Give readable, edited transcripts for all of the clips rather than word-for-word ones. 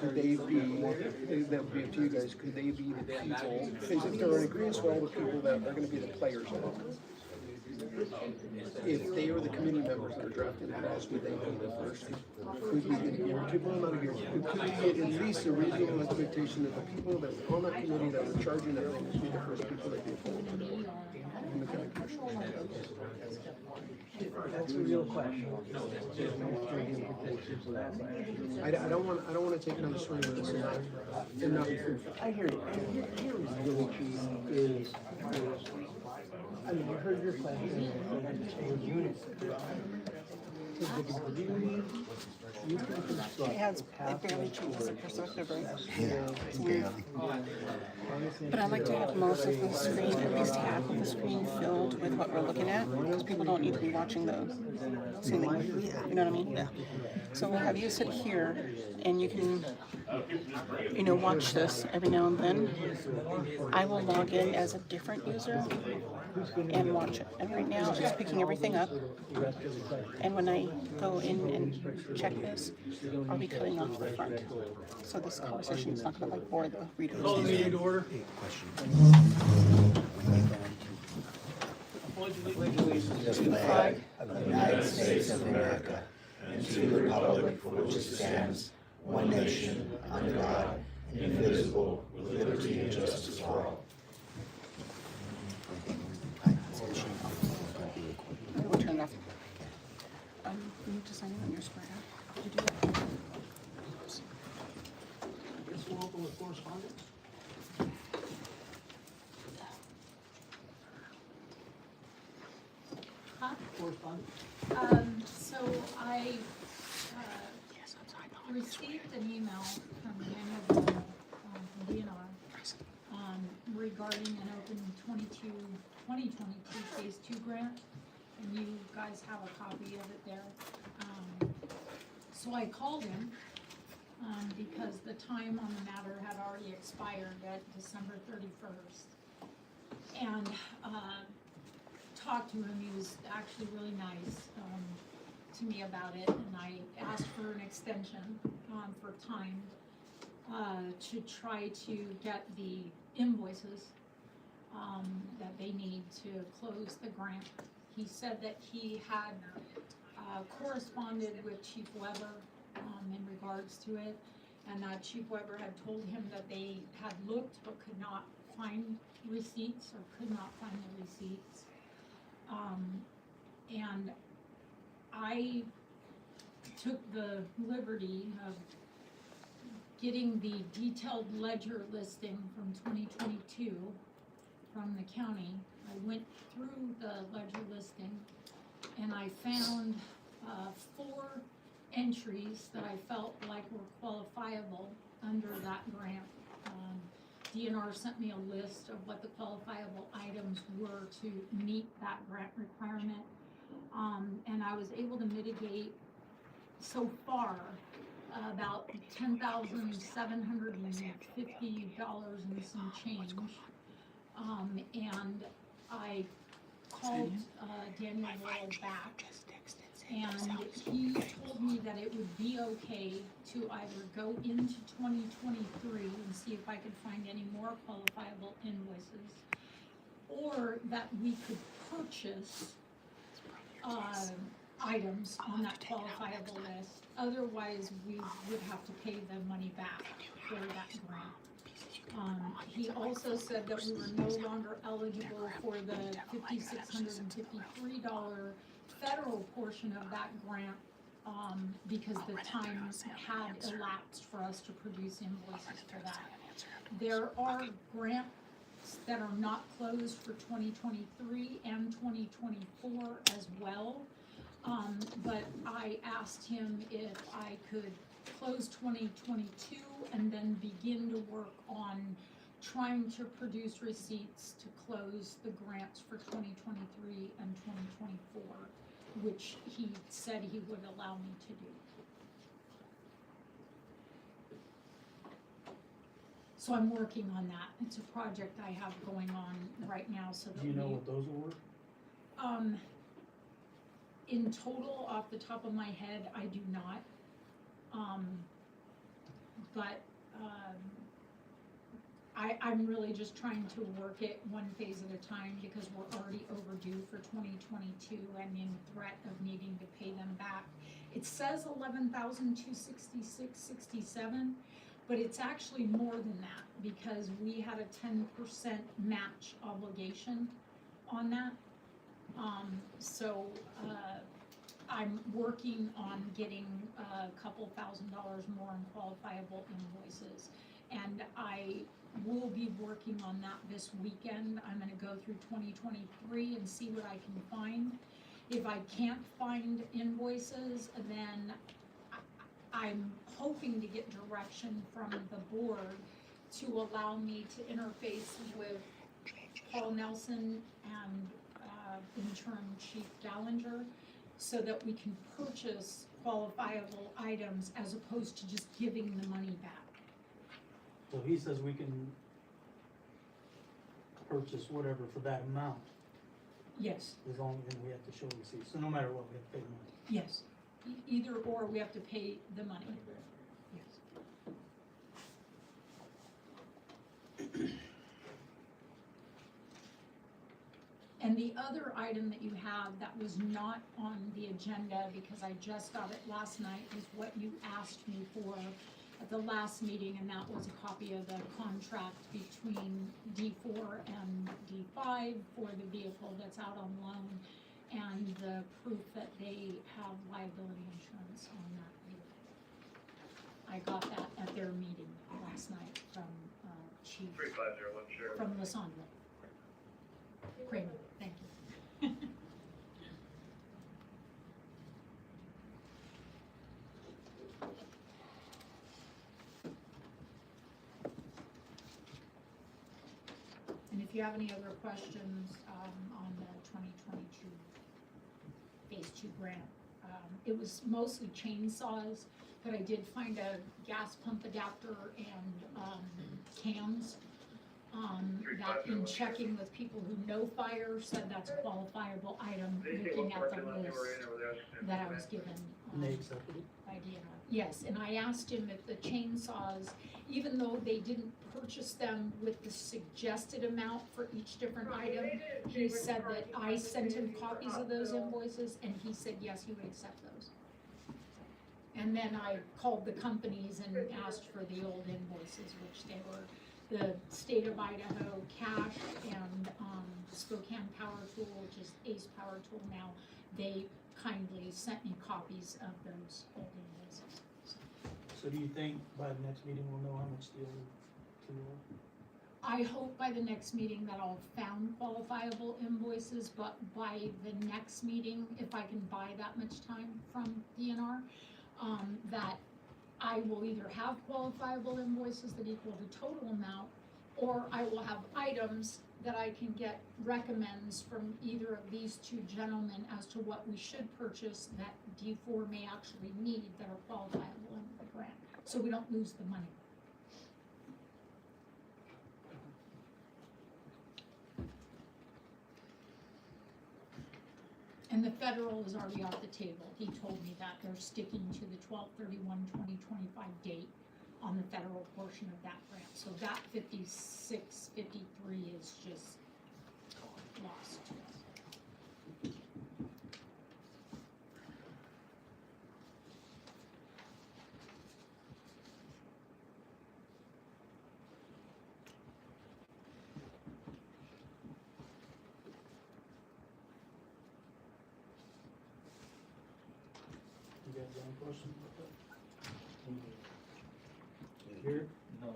could they be, that would be up to you guys, could they be the people, because if they're in agreement with all the people that are gonna be the players in it, if they were the committee members that are drafting the laws, would they be the first? Could we get people not here? Could we get at least a reasonable expectation that the people that were on that committee that were charging that thing would be the first people that be appointed to the from the county commissioners? That's a real question. I don't wanna take another swing with this and not be fruitful. I hear you. Here really is, I mean, I heard your question, and units. To the degree you can construct. It barely changes the perspective, right? It's weird. But I like to have most of the screen, at least half of the screen filled with what we're looking at, because people don't need to be watching the ceiling. You know what I mean? Yeah. So we'll have you sit here, and you can, watch this every now and then. I will log in as a different user and watch it. And right now, it's picking everything up. And when I go in and check this, I'll be cutting off the front. So this conversation is not going to bore the readers. Call the meeting to order. The flag of the United States of America and to the republic for which it stands, one nation, under God, indivisible, with liberty and justice for all. We'll turn it off. You need to sign in on your square. Did you do that? Guess we'll open with correspondence. Huh? Correspondence. So I received an email from Daniel Ball, from DNR, regarding an open 2022 phase 2 grant, and you guys have a copy of it there. So I called him, because the time on the matter had already expired at December 31st. And, talked to him. He was actually really nice to me about it, and I asked for an extension for time to try to get the invoices that they need to close the grant. He said that he had corresponded with Chief Weber in regards to it, and that Chief Weber had told him that they had looked but could not find receipts, or could not find the receipts. And I took the liberty of getting the detailed ledger listing from 2022 from the county. I went through the ledger listing, and I found 4 entries that I felt like were qualifiable under that grant. DNR sent me a list of what the qualifiable items were to meet that grant requirement. And I was able to mitigate so far about $10,750 and some change. And I called Daniel Wall back, and he told me that it would be okay to either go into 2023 and see if I could find any more qualifiable invoices, or that we could purchase items on that qualifiable list. Otherwise, we would have to pay the money back for that grant. He also said that we were no longer eligible for the $5,653 federal portion of that grant because the time had elapsed for us to produce invoices for that. There are grants that are not closed for 2023 and 2024 as well. But I asked him if I could close 2022 and then begin to work on trying to produce receipts to close the grants for 2023 and 2024, which he said he would allow me to do. So I'm working on that. It's a project I have going on right now, so that Do you know what those were? in total, off the top of my head, I do not. but, I'm really just trying to work it one phase at a time because we're already overdue for 2022 and in threat of needing to pay them back. It says 11,266.67, but it's actually more than that because we had a 10% match obligation on that. I'm working on getting a couple $1,000s more in qualifiable invoices. And I will be working on that this weekend. I'm gonna go through 2023 and see what I can find. If I can't find invoices, then I'm hoping to get direction from the board to allow me to interface with Paul Nelson and interim Chief Gallinger so that we can purchase qualifiable items as opposed to just giving the money back. So he says we can purchase whatever for that amount, Yes, as long as we have to show receipts, so no matter what, we have to pay the money. yes. Either or, we have to pay the money. Yes. And the other item that you have that was not on the agenda because I just got it last night is what you asked me for at the last meeting, and that was a copy of the contract between D4 and D5 for the vehicle that's out on loan and the proof that they have liability insurance on that vehicle. I got that at their meeting last night from Chief, 3501 Sheriff. from Lysandra. Kramer, thank you. And if you have any other questions on the 2022 Phase 2 grant, it was mostly chainsaws, but I did find a gas pump adapter and cams. That in checking with people who know fire said that's a qualifiable item, looking at the list that I was given. And they accepted it? Idea. Yes, and I asked him if the chainsaws, even though they didn't purchase them with the suggested amount for each different item, he said that I sent him copies of those invoices, and he said, yes, he would accept those. And then I called the companies and asked for the old invoices, which they were the State of Idaho Cash and Spokane Power Tool, which is Ace Power Tool now. They kindly sent me copies of those old invoices. So do you think by the next meeting we'll know how much the other two are? I hope by the next meeting that I'll found qualifiable invoices, but by the next meeting, if I can buy that much time from DNR, that I will either have qualifiable invoices that equal the total amount, or I will have items that I can get recommends from either of these two gentlemen as to what we should purchase that D4 may actually need that are qualifiable under the grant, so we don't lose the money. And the federal is already off the table. He told me that they're sticking to the 12/31/2025 date on the federal portion of that grant. So that 5653 is just lost to us. You guys got any questions about that? Here? No.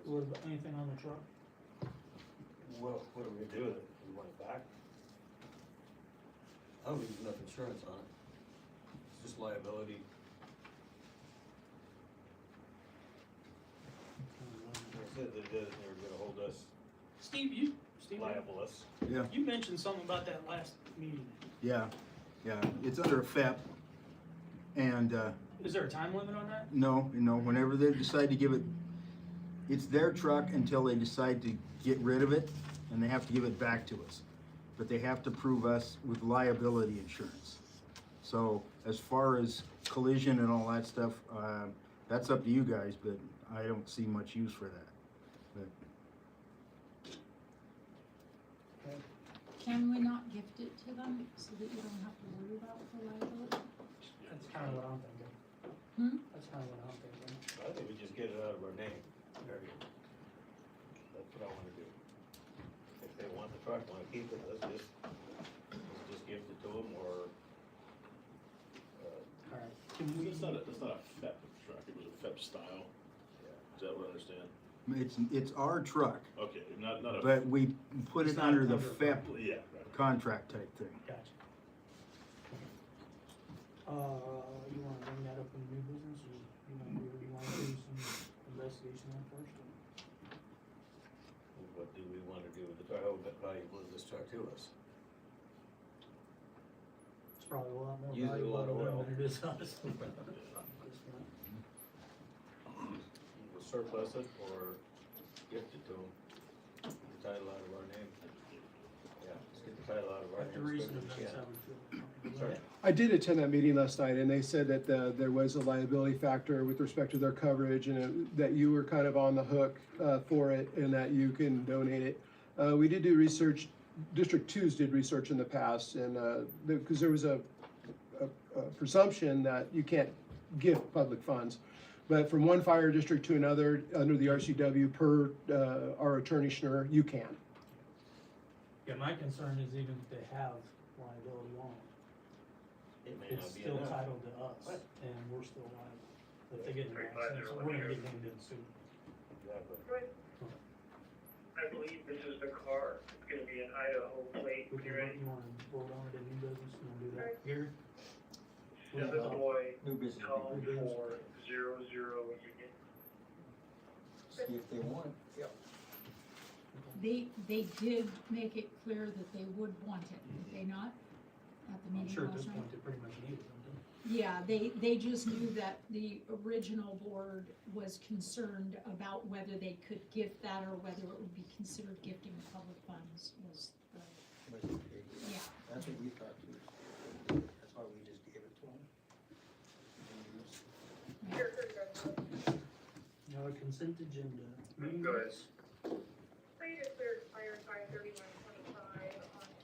What about anything on the truck? Well, what are we gonna do with it? We want it back? I don't think there's enough insurance on it. It's just liability. They said they were gonna hold us Steve, liable us. Yeah, you mentioned something about that last meeting. yeah, it's under a FEP, and, Is there a time limit on that? no, whenever they decide to give it, it's their truck until they decide to get rid of it, and they have to give it back to us. but they have to prove us with liability insurance. So as far as collision and all that stuff, that's up to you guys, but I don't see much use for that. But Can we not gift it to them so that you don't have to worry about the liability? That's kind of what I'm thinking. Hmm? That's kind of what I'm thinking. I think we just get it out of our name, period. That's what I wanna do. If they want the truck, wanna keep it, let's just gift it to them, or, Alright, can we, It's not a FEP truck, it was a FEP style, is that what I understand? it's our truck, Okay, not a. but we put It's it not under the under FEP Yeah, right. contract type thing. gotcha. You wanna bring that up in new business, or you wanna do some investigation on first? what do we wanna do with the truck? How valuable is this truck to us? It's probably a lot more Use it a lot of valuable oil. than it is us. We'll surplus it or gift it to them, get the title out of our name. Yeah, let's get the title out of our After name. as reason, quick as we that's can. how we feel. Sorry. I did attend that meeting last night, and they said that there was a liability factor with respect to their coverage, and that you were kind of on the hook for it, and that you can donate it. We did do research. District 2's did research in the past, and because there was a presumption that you can't gift public funds, but from one fire district to another under the RCW per our attorney Schnur, you can. Yeah, my concern is even if they have liability on it, It may it's not be still enough. titled to us, and we're still liable. If they get in an accident, so we're gonna get named in suit. Exactly. I believe this is the car, it's gonna be an Idaho plate, We can, you ready? you wanna vote on it in new business, you wanna do that here? Illinois, New business. Tom 400 Union. See if they want. Yep. They did make it clear that they would want it, did they not? At the I'm meeting sure at this last night? point they pretty much need it, don't Yeah, they just knew that the original board was concerned about whether they could gift that or whether it would be considered gifting of public funds was the, yeah. That's what we thought too. That's why we just gave it to them. they? Now, a consent agenda. Meeting Go ahead. minutes. Plaintiff cleared fire 53125 on a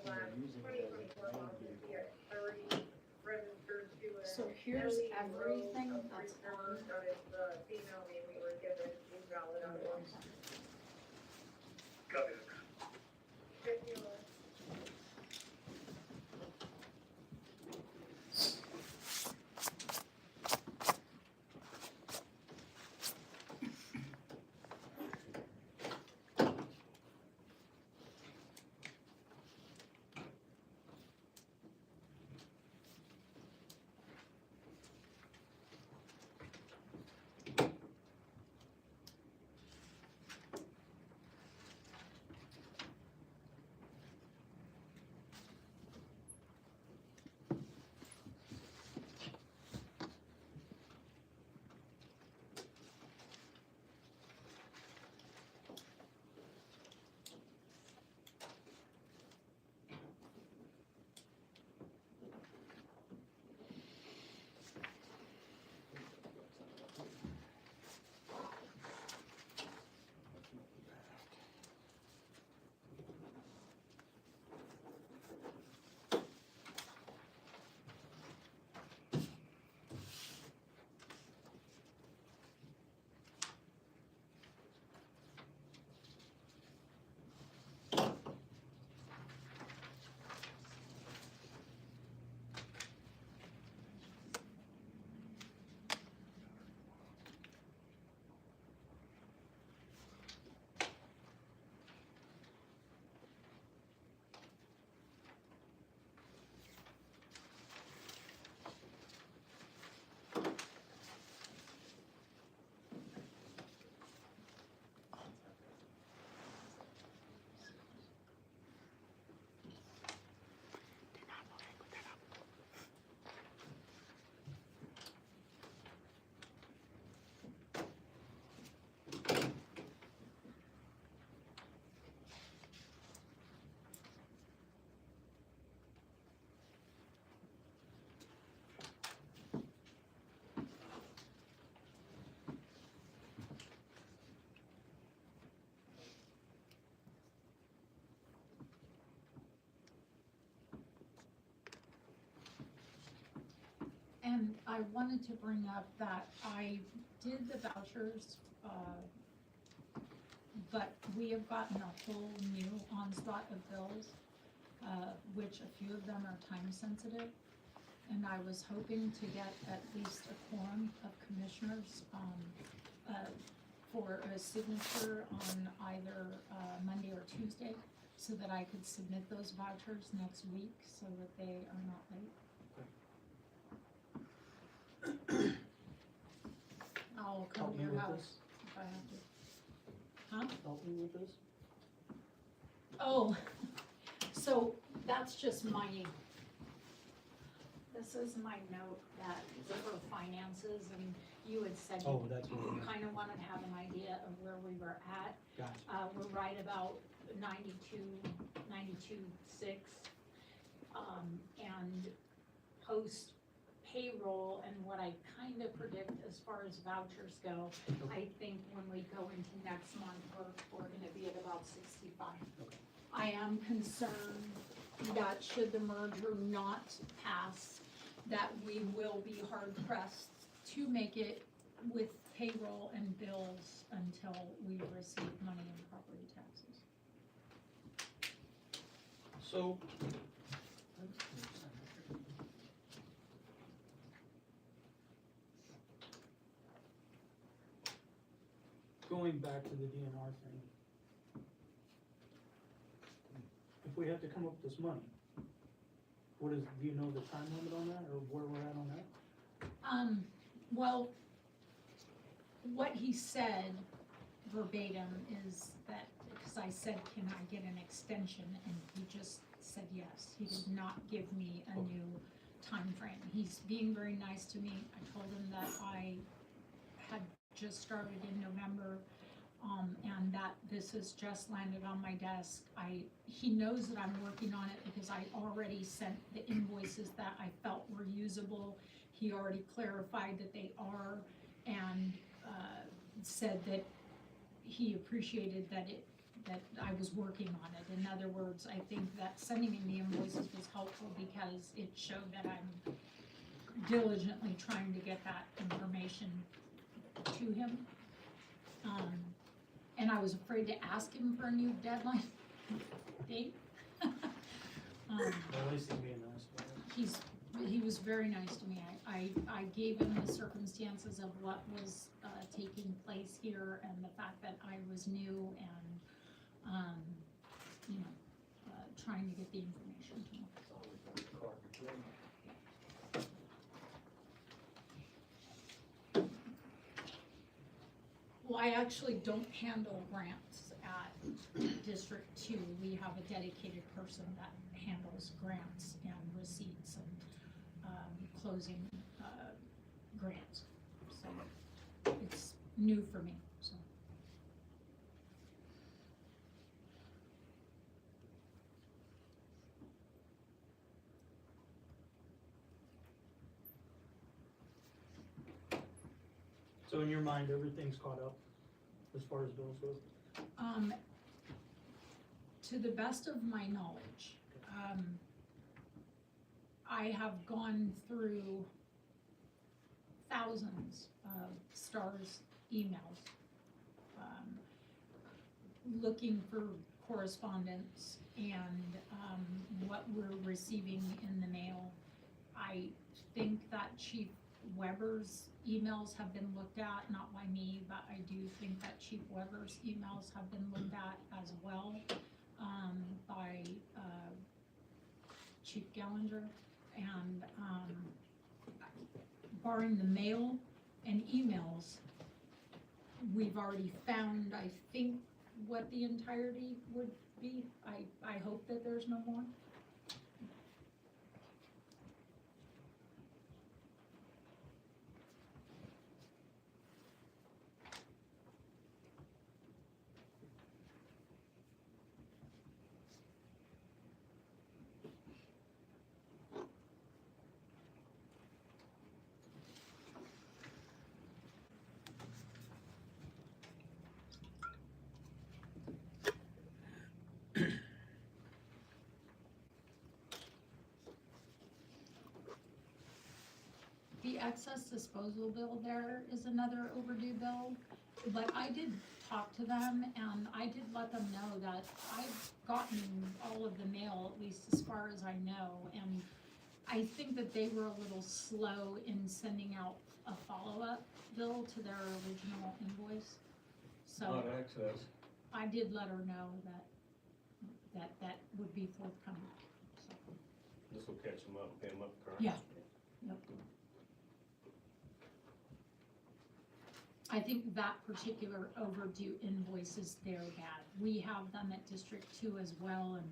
black 2024 Mazda CX-30 registered to a. So here's Ellie everything Rose of that's Return. on. That is the female name we were given, is valid otherwise. Copy. If you will. I wanted to bring up that I did the vouchers, but we have gotten a whole new onslaught of bills, which a few of them are time sensitive. And I was hoping to get at least a quorum of commissioners, for a signature on either, Monday or Tuesday, so that I could submit those vouchers next week, so that they are not late. I'll come Help to me your with house this. if I have to. Huh? Help me with this. Oh, so that's just my, this is my note that for finances, and you had said Oh, you that's what it is. kind of wanted to have an idea of where we were at. Gotcha. We're right about 92.6. And post payroll and what I kind of predict as far as vouchers go, I think when we go into next month, we're gonna be at about 65. Okay. I am concerned that should the merger not pass, that we will be hard pressed to make it with payroll and bills until we receive money in property taxes. So. Going back to the DNR thing. If we have to come up with this money, do you know the time limit on that, or where we're at on that? Well, what he said verbatim is that, because I said, can I get an extension, and he just said yes. He did not give me a new time frame. He's being very nice to me. I told him that I had just started in November, and that this has just landed on my desk. He knows that I'm working on it because I already sent the invoices that I felt were usable. He already clarified that they are, and said that he appreciated that I was working on it. In other words, I think that sending him the invoices was helpful because it showed that I'm diligently trying to get that information to him. And I was afraid to ask him for a new deadline date. Well, at least he's being nice about it. He was very nice to me. I gave him the circumstances of what was taking place here and the fact that I was new and, trying to get the information to him. Well, I actually don't handle grants at District 2. We have a dedicated person that handles grants and receipts and closing grants. So it's new for me, so. So in your mind, everything's caught up as far as bills go? To the best of my knowledge, I have gone through thousands of STARS emails, looking for correspondence and what we're receiving in the mail. I think that Chief Weber's emails have been looked at, not by me, but I do think that Chief Weber's emails have been looked at as well, by Chief Gallinger. And barring the mail and emails, we've already found, I think, what the entirety would be. I hope that there's no more. excess disposal bill there is another overdue bill. But I did talk to them and I did let them know that I've gotten all of the mail, at least as far as I know. And I think that they were a little slow in sending out a follow-up bill to their original invoice. So Not access. I did let her know that would be forthcoming, so. This will catch them up, pay them up current. Yeah. Yep. I think that particular overdue invoice is their bad. We have them at District 2 as well, and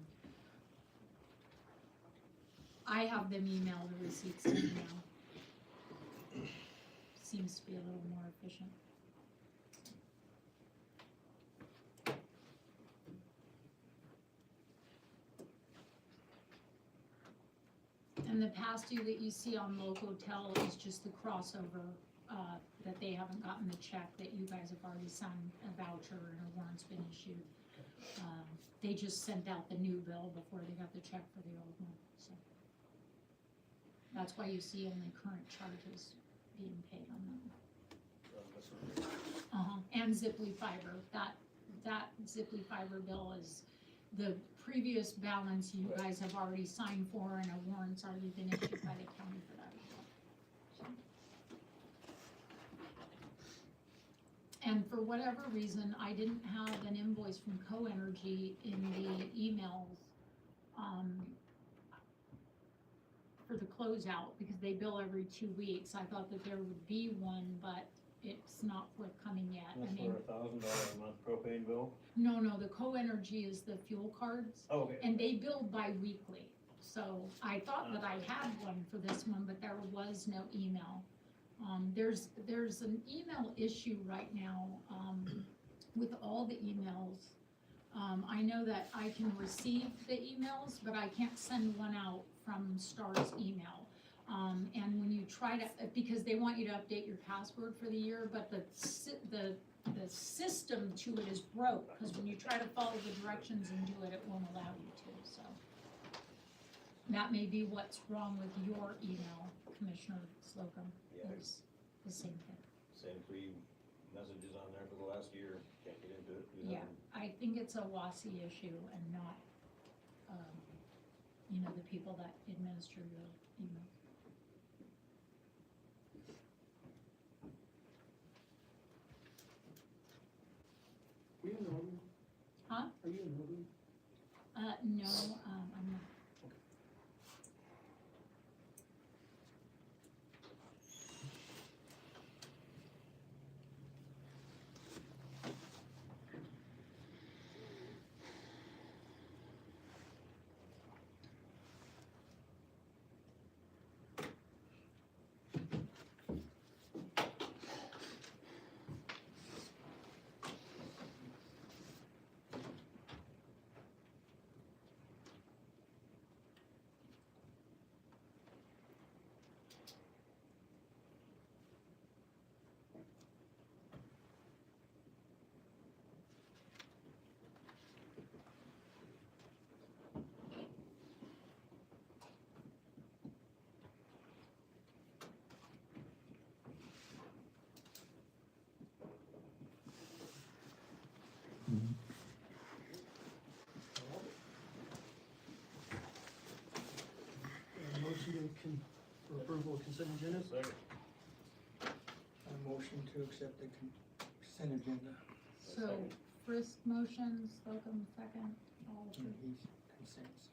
I have them email the receipts to me now. Seems to be a little more efficient. And the past due that you see on local tel is just the crossover, that they haven't gotten the check, that you guys have already signed a voucher and a warrant's been issued. They just sent out the new bill before they got the check for the old one, so. That's why you see only current charges being paid on them. And Ziply Fiber, that Ziply Fiber bill is the previous balance you guys have already signed for, and a warrant's already been issued by the county for that as well. And for whatever reason, I didn't have an invoice from Co-Energy in the emails, for the closeout, because they bill every 2 weeks. I thought that there would be one, but it's not forthcoming yet. I That's mean, for $1,000 a month propane bill? no, the Co-Energy is the fuel cards. Oh, okay. And they bill bi-weekly, so I thought that I had one for this one, but there was no email. There's an email issue right now, with all the emails. I know that I can receive the emails, but I can't send one out from Star's email. And when you try to, because they want you to update your password for the year, but the system to it is broke, because when you try to follow the directions and do it, it won't allow you to, so. That may be what's wrong with your email, Commissioner Slocum, Yeah. is the same thing. Same 3 messages on there for the last year, can't get into it. Yeah, I think it's a WASI issue and not, the people that administer your email. Are you a notary? Huh? Are you a notary? No, I'm not. Motion for approval of consent agenda? Second. A motion to accept the consent agenda. So, Frisk motion, Slocum second, all And three. he consents.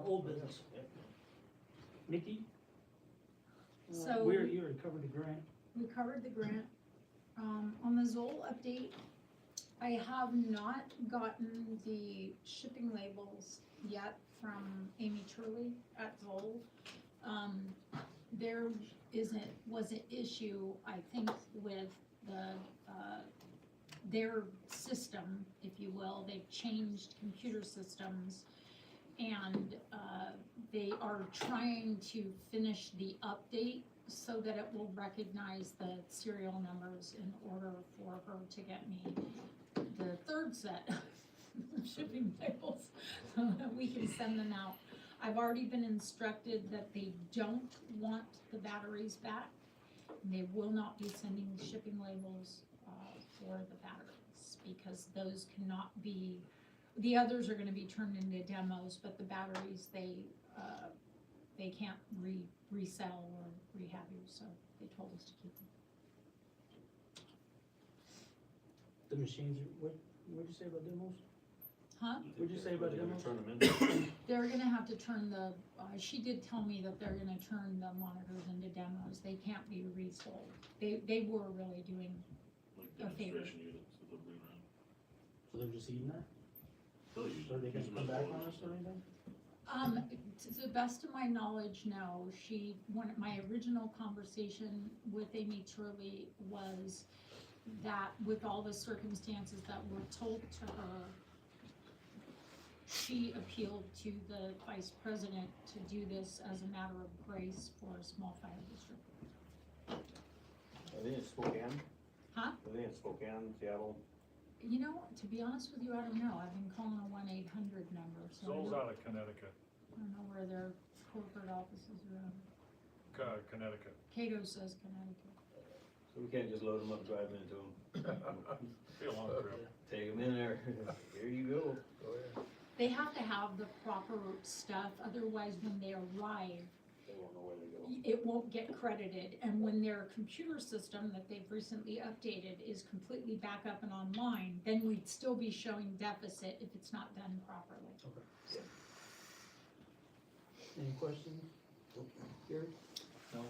Old business. Nikki? So- You already covered the grant. We covered the grant. On the Zoll update, I have not gotten the shipping labels yet from Amy Turley at Zoll. There was an issue, I think, with their system, if you will. They've changed computer systems, and they are trying to finish the update so that it will recognize the serial numbers in order for her to get me the third set of shipping labels so that we can send them out. I've already been instructed that they don't want the batteries back. They will not be sending shipping labels for the batteries because those cannot be, the others are gonna be turned into demos, but the batteries, they can't resell or rehab you, so they told us to keep them. The machines, what'd you say about demos? Huh? What'd you say about They're gonna demos? turn them in? They're gonna have to turn the, she did tell me that they're gonna turn the monitors into demos, they can't be resold. They were really doing, Like A favor. demonstration units that they'll bring around. So they're just eating that? They'll use Are they use gonna them come as back on motors. us or anything? to the best of my knowledge, no. My original conversation with Amy Turley was that with all the circumstances that were told to her, she appealed to the vice president to do this as a matter of grace for a small fire district. Are they in Spokane? Huh? Are they in Spokane, Seattle? You know, to be honest with you, I don't know. I've been calling a 1-800 number, so Zoll's out of Connecticut, I don't know where their corporate offices are. Connecticut. Cato says Connecticut. So we can't just load them up, drive into them, Be a long trip. take them in there, here you go. They have to have the proper stuff, otherwise when they arrive, They won't know where they go. it won't get credited. And when their computer system that they've recently updated is completely back up and online, then we'd still be showing deficit if it's not done properly. Any questions? Gary? No.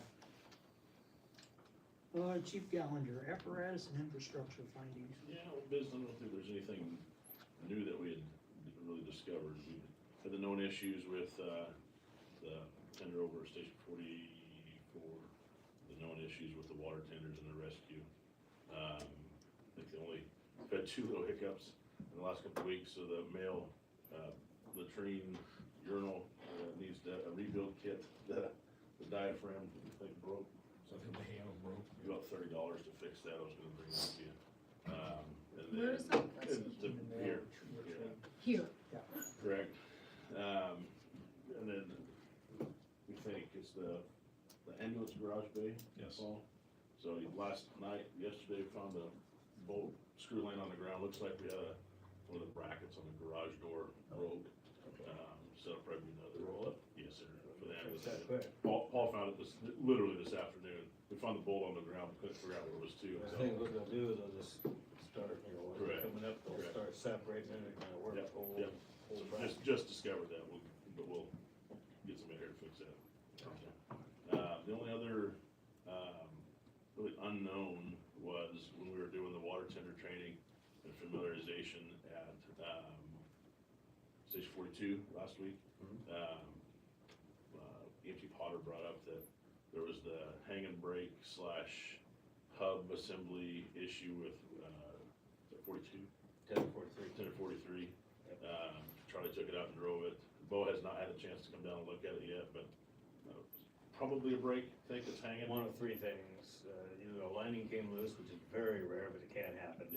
Chief Gallinger, apparatus and infrastructure findings. Yeah, well, Biz, I don't think there's anything new that we had really discovered. We had the known issues with, the tender over at Station 44, the known issues with the water tenders and the rescue. I think we've had 2 little hiccups in the last couple of weeks, so the male, latrine urinal, needs a rebuild kit. The diaphragm, I think, broke. Something the handle broke. About $30 to fix that. I was gonna bring that to you. And Where then- is that? Here. Here. Correct. And then we think it's the ambulance garage bay. Yes. Paul. So yesterday, we found the bolt screw laying on the ground. Looks like we had one of the brackets on the garage door broke. So it'll probably be another roll up. Yes, sir. For the ambulance. That quick. Paul found it literally this afternoon. We found the bolt on the ground, but couldn't figure out what it was to. I So think what they'll do is they'll just start, when they're Correct. coming up, they'll Correct. start separating it and kind of work Yep, the whole, yep. whole So bracket. just discovered that, but we'll get somebody here to fix that. The only other, really unknown was when we were doing the water tender training and familiarization at, Station 42 last week. EMT Potter brought up that there was the hang and brake / hub assembly issue with, is that 42? 1043. 1043. Charlie took it out and drove it. Bo has not had a chance to come down and look at it yet, but probably a brake, I think it's hanging. One of 3 things, either a lining came loose, which is very rare, but it can happen.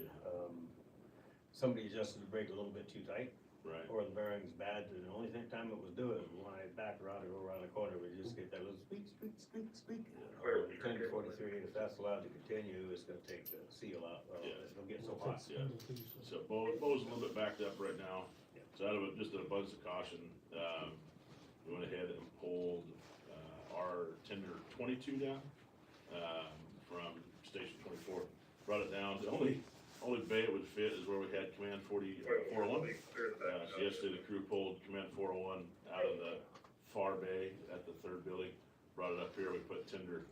Somebody adjusted the brake a little bit too tight, Right. or the bearing's bad, and the only time it was doing it, when I back around and go around the corner, we just get that little squeak, squeak, squeak, squeak. 1043, if that's allowed to continue, it's gonna take the seal out, or Yeah. it'll get so hot. Yeah. So Bo's a little bit backed up right now. So out of just an abundance of caution, we went ahead and pulled, our tender 22 down, from Station 24. Brought it down. The only bay it would fit is where we had Command 401. So yesterday the crew pulled Command 401 out of the far bay at the 3rd building, brought it up here. We put tender,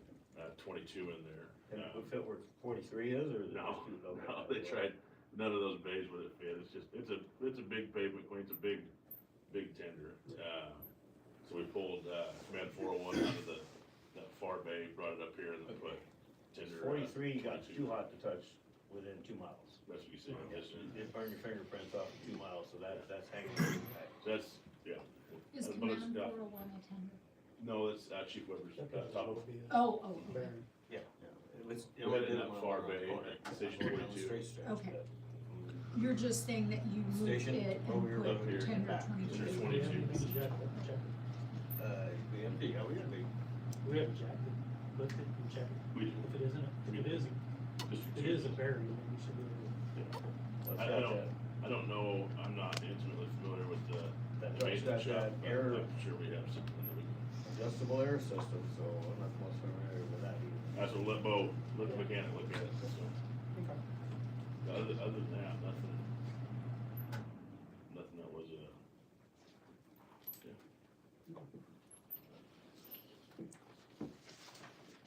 22 in there. And we fit where 43 is, or? is it No, just too low? no, they tried none of those bays would have fit. It's just, it's a big pavement queen, it's a big tender. So we pulled, we had 401 out of that far bay, brought it up here and then put tender. 43 got 22. too hot to touch within 2 miles. That's what you said. Yes, you did burn your fingerprints off in 2 miles, so that's hanging back. So that's, yeah. Is But it's Command got- 401 a tender? No, it's Chief Weber's top. Oh, okay. Yeah. We had it in that far bay at Station 42. Okay. You're just saying that you moved Station it and over here, put up here, tender back. Tender 22. 22. Be empty, yeah, we gotta be. We have a jacket, lift it and check it. We do. If it isn't, if it is a berry, then we should be able to. I don't know, I'm not intimately familiar with the That truck's got maintenance shop, that but air- I'm sure we have something that we can. Adjustable air system, so I'm not most familiar with that either. That's what let Bo, let the mechanic look at it, so. Other than that, nothing that was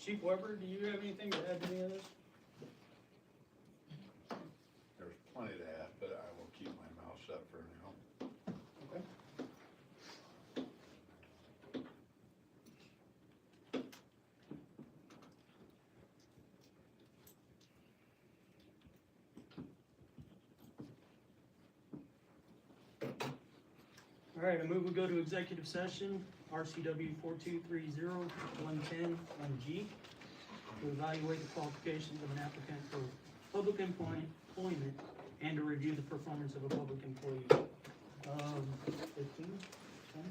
Chief Weber, do you have anything to add to any of this? There's plenty to add, but I will keep my mouth shut for now. Okay. All right, I move we go to executive session, RCW 4230110-1G, to evaluate the qualifications of an applicant for public employment and to review the performance of a public employee. 15, 10?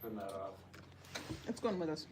Turn that off. It's going with us.